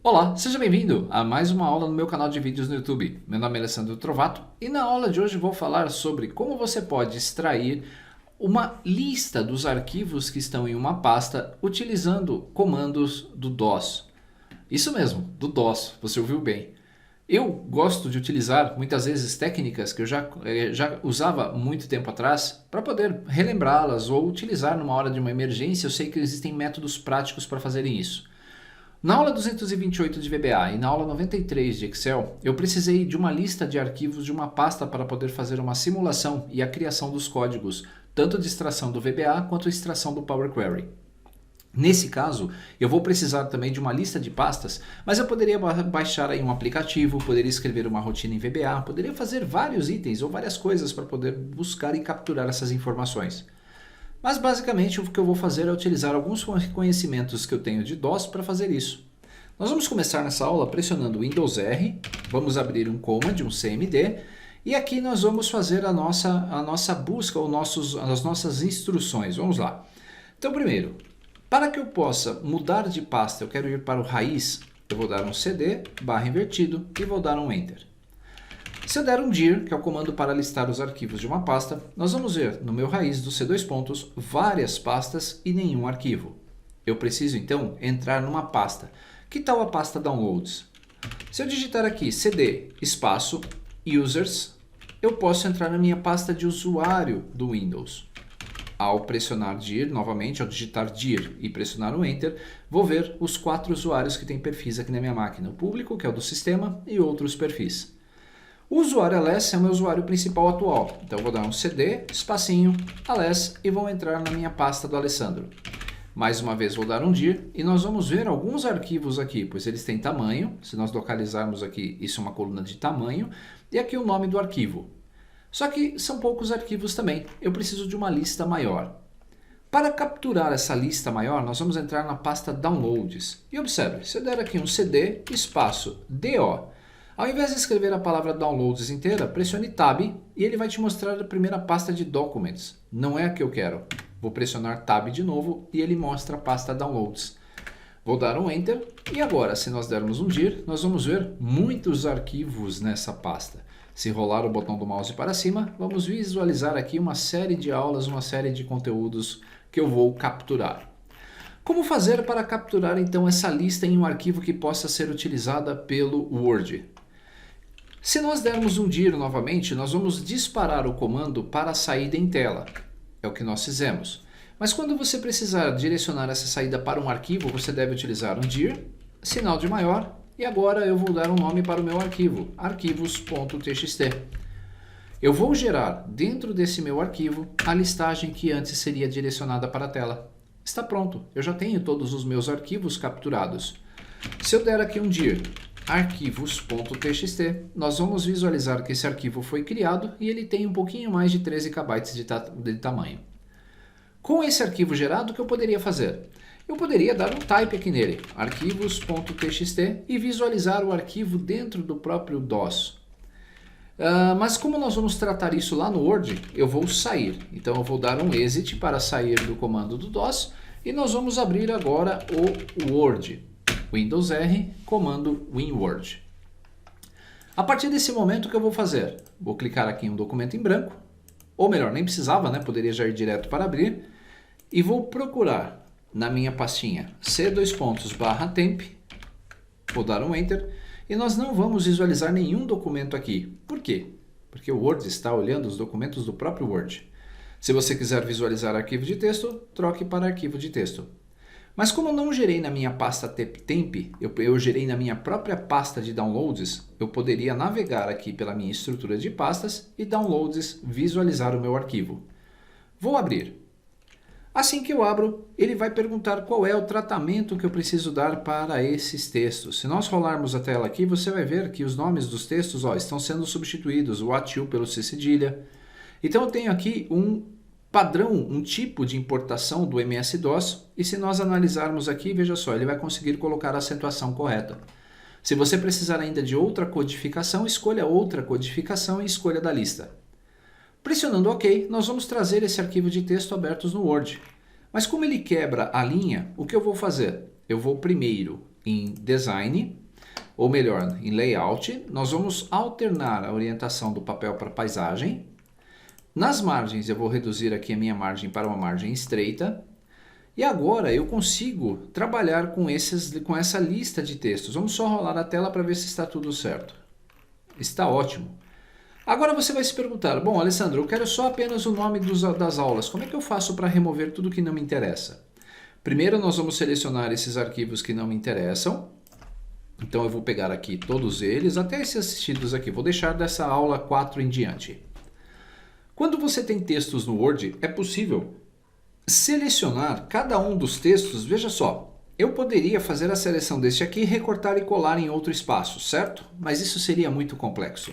Olá, seja bem-vindo a mais uma aula no meu canal de vídeos no YouTube. Meu nome é Alessandro Trovato e na aula de hoje vou falar sobre como você pode extrair uma lista dos arquivos que estão em uma pasta utilizando comandos do DOS. Isso mesmo, do DOS, você ouviu bem. Eu gosto de utilizar muitas vezes técnicas que eu já usava muito tempo atrás para poder relembrá-las ou utilizar numa hora de uma emergência. Eu sei que existem métodos práticos para fazerem isso. Na aula 228 de VBA e na aula 93 de Excel, eu precisei de uma lista de arquivos de uma pasta para poder fazer uma simulação e a criação dos códigos, tanto de extração do VBA quanto extração do Power Query. Nesse caso, eu vou precisar também de uma lista de pastas, mas eu poderia baixar aí um aplicativo, poderia escrever uma rotina em VBA, poderia fazer vários itens ou várias coisas para poder buscar e capturar essas informações. Mas basicamente o que eu vou fazer é utilizar alguns conhecimentos que eu tenho de DOS para fazer isso. Nós vamos começar nessa aula pressionando Windows R, vamos abrir um command, um cmd, e aqui nós vamos fazer a nossa busca, as nossas instruções. Vamos lá. Então primeiro, para que eu possa mudar de pasta, eu quero ir para o raiz, eu vou dar um cd, barra invertido, e vou dar um enter. Se eu der um dir, que é o comando para listar os arquivos de uma pasta, nós vamos ver no meu raiz do C2 pontos várias pastas e nenhum arquivo. Eu preciso então entrar numa pasta. Que tal a pasta Downloads? Se eu digitar aqui cd espaço users, eu posso entrar na minha pasta de usuário do Windows. Ao pressionar dir, novamente, ao digitar dir e pressionar o enter, vou ver os 4 usuários que têm perfis aqui na minha máquina. O público, que é o do sistema, e outros perfis. O usuário ls é o meu usuário principal atual, então eu vou dar um cd, espacinho, ls e vou entrar na minha pasta do Alessandro. Mais uma vez vou dar um dir e nós vamos ver alguns arquivos aqui, pois eles têm tamanho, se nós localizarmos aqui, isso é uma coluna de tamanho, e aqui o nome do arquivo. Só que são poucos arquivos também, eu preciso de uma lista maior. Para capturar essa lista maior, nós vamos entrar na pasta Downloads. E observe, se eu der aqui um cd, espaço, do, ao invés de escrever a palavra Downloads inteira, pressione Tab e ele vai te mostrar a primeira pasta de Documents. Não é a que eu quero. Vou pressionar Tab de novo e ele mostra a pasta Downloads. Vou dar um Enter e agora, se nós dermos um dir, nós vamos ver muitos arquivos nessa pasta. Se rolar o botão do mouse para cima, vamos visualizar aqui uma série de aulas, uma série de conteúdos que eu vou capturar. Como fazer para capturar então essa lista em um arquivo que possa ser utilizada pelo Word? Se nós dermos um dir novamente, nós vamos disparar o comando para a saída em tela. É o que nós fizemos. Mas quando você precisar direcionar essa saída para um arquivo, você deve utilizar um dir, sinal de maior, e agora eu vou dar um nome para o meu arquivo, arquivos.txt. Eu vou gerar dentro desse meu arquivo a listagem que antes seria direcionada para a tela. Está pronto, eu já tenho todos os meus arquivos capturados. Se eu der aqui um dir, arquivos.txt, nós vamos visualizar que esse arquivo foi criado e ele tem um pouquinho mais de 13 KB de tamanho. Com esse arquivo gerado, o que eu poderia fazer? Eu poderia dar um type aqui nele, arquivos.txt, e visualizar o arquivo dentro do próprio DOS. Mas como nós vamos tratar isso lá no Word, eu vou sair. Então eu vou dar um exit para sair do comando do DOS e nós vamos abrir agora o Word. Windows R, comando WinWord. A partir desse momento, o que eu vou fazer? Vou clicar aqui em um documento em branco, ou melhor, nem precisava, né? Poderia já ir direto para abrir, e vou procurar na minha pastinha c2 pontos/temp, vou dar um Enter, e nós não vamos visualizar nenhum documento aqui. Por quê? Porque o Word está olhando os documentos do próprio Word. Se você quiser visualizar arquivo de texto, troque para arquivo de texto. Mas como eu não gerei na minha pasta temp, eu gerei na minha própria pasta de downloads, eu poderia navegar aqui pela minha estrutura de pastas e downloads visualizar o meu arquivo. Vou abrir. Assim que eu abro, ele vai perguntar qual é o tratamento que eu preciso dar para esses textos. Se nós rolarmos a tela aqui, você vai ver que os nomes dos textos estão sendo substituídos, o ATU pelo C cedilha. Então eu tenho aqui um padrão, um tipo de importação do MS-DOS, e se nós analisarmos aqui, veja só, ele vai conseguir colocar a acentuação correta. Se você precisar ainda de outra codificação, escolha outra codificação e escolha da lista. Pressionando OK, nós vamos trazer esse arquivo de texto abertos no Word. Mas como ele quebra a linha, o que eu vou fazer? Eu vou primeiro em Design, ou melhor, em Layout. Nós vamos alternar a orientação do papel para paisagem. Nas margens eu vou reduzir aqui a minha margem para uma margem estreita. E agora eu consigo trabalhar com essa lista de textos. Vamos só rolar a tela para ver se está tudo certo. Está ótimo. Agora você vai se perguntar, bom, Alessandro, eu quero só apenas o nome das aulas. Como é que eu faço para remover tudo que não me interessa? Primeiro nós vamos selecionar esses arquivos que não me interessam. Então eu vou pegar aqui todos eles, até esses assistidos aqui. Vou deixar dessa aula 4 em diante. Quando você tem textos no Word, é possível selecionar cada um dos textos. Veja só, eu poderia fazer a seleção deste aqui, recortar e colar em outro espaço, certo? Mas isso seria muito complexo.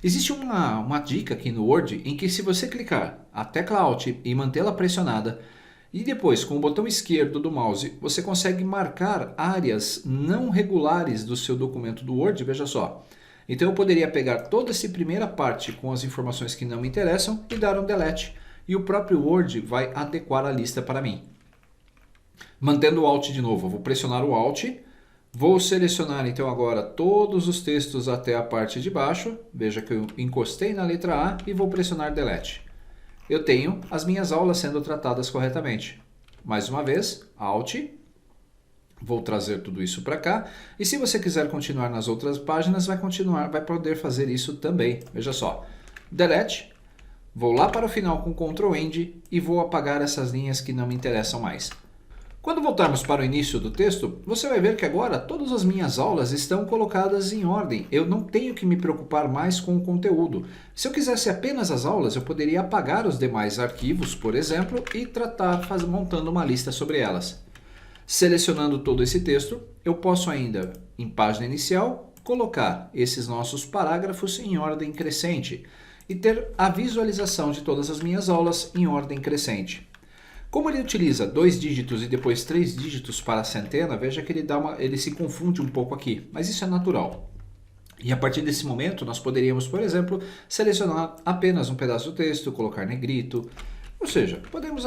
Existe uma dica aqui no Word em que se você clicar a tecla Alt e mantê-la pressionada, e depois com o botão esquerdo do mouse, você consegue marcar áreas não regulares do seu documento do Word, veja só. Então eu poderia pegar toda essa primeira parte com as informações que não me interessam e dar um delete. E o próprio Word vai adequar a lista para mim. Mantendo o Alt de novo, eu vou pressionar o Alt. Vou selecionar então agora todos os textos até a parte de baixo. Veja que eu encostei na letra A e vou pressionar Delete. Eu tenho as minhas aulas sendo tratadas corretamente. Mais uma vez, Alt. Vou trazer tudo isso para cá. E se você quiser continuar nas outras páginas, vai poder fazer isso também. Veja só. Delete. Vou lá para o final com Ctrl End e vou apagar essas linhas que não me interessam mais. Quando voltarmos para o início do texto, você vai ver que agora todas as minhas aulas estão colocadas em ordem. Eu não tenho que me preocupar mais com o conteúdo. Se eu quisesse apenas as aulas, eu poderia apagar os demais arquivos, por exemplo, e montando uma lista sobre elas. Selecionando todo esse texto, eu posso ainda, em página inicial, colocar esses nossos parágrafos em ordem crescente e ter a visualização de todas as minhas aulas em ordem crescente. Como ele utiliza 2 dígitos e depois 3 dígitos para a centena, veja que ele se confunde um pouco aqui, mas isso é natural. E a partir desse momento, nós poderíamos, por exemplo, selecionar apenas um pedaço do texto, colocar negrito, ou seja, podemos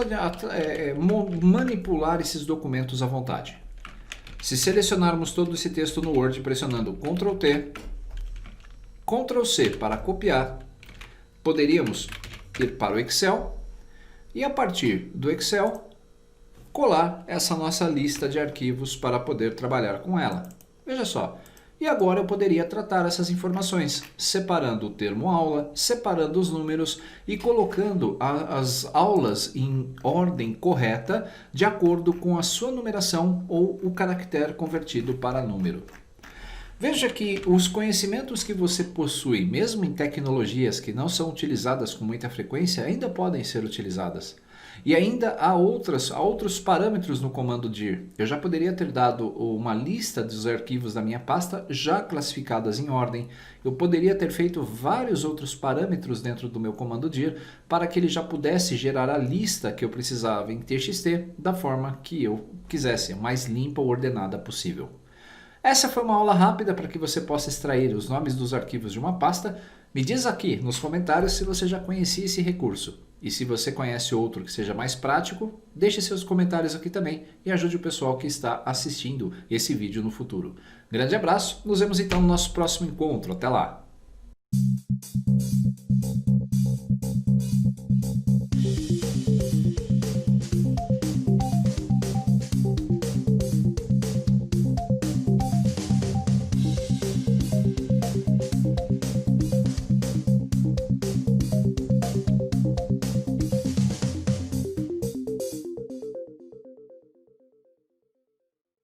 manipular esses documentos à vontade. Se selecionarmos todo esse texto no Word pressionando Ctrl T, Ctrl C para copiar, poderíamos ir para o Excel e a partir do Excel colar essa nossa lista de arquivos para poder trabalhar com ela. Veja só. E agora eu poderia tratar essas informações, separando o termo aula, separando os números e colocando as aulas em ordem correta de acordo com a sua numeração ou o caractere convertido para número. Veja que os conhecimentos que você possui, mesmo em tecnologias que não são utilizadas com muita frequência, ainda podem ser utilizadas. E ainda há outros parâmetros no comando dir. Eu já poderia ter dado uma lista dos arquivos da minha pasta já classificadas em ordem. Eu poderia ter feito vários outros parâmetros dentro do meu comando dir para que ele já pudesse gerar a lista que eu precisava em TXT da forma que eu quisesse, mais limpa ou ordenada possível. Essa foi uma aula rápida para que você possa extrair os nomes dos arquivos de uma pasta. Me diz aqui nos comentários se você já conhecia esse recurso. E se você conhece outro que seja mais prático, deixe seus comentários aqui também e ajude o pessoal que está assistindo esse vídeo no futuro. Grande abraço, nos vemos então no nosso próximo encontro. Até lá!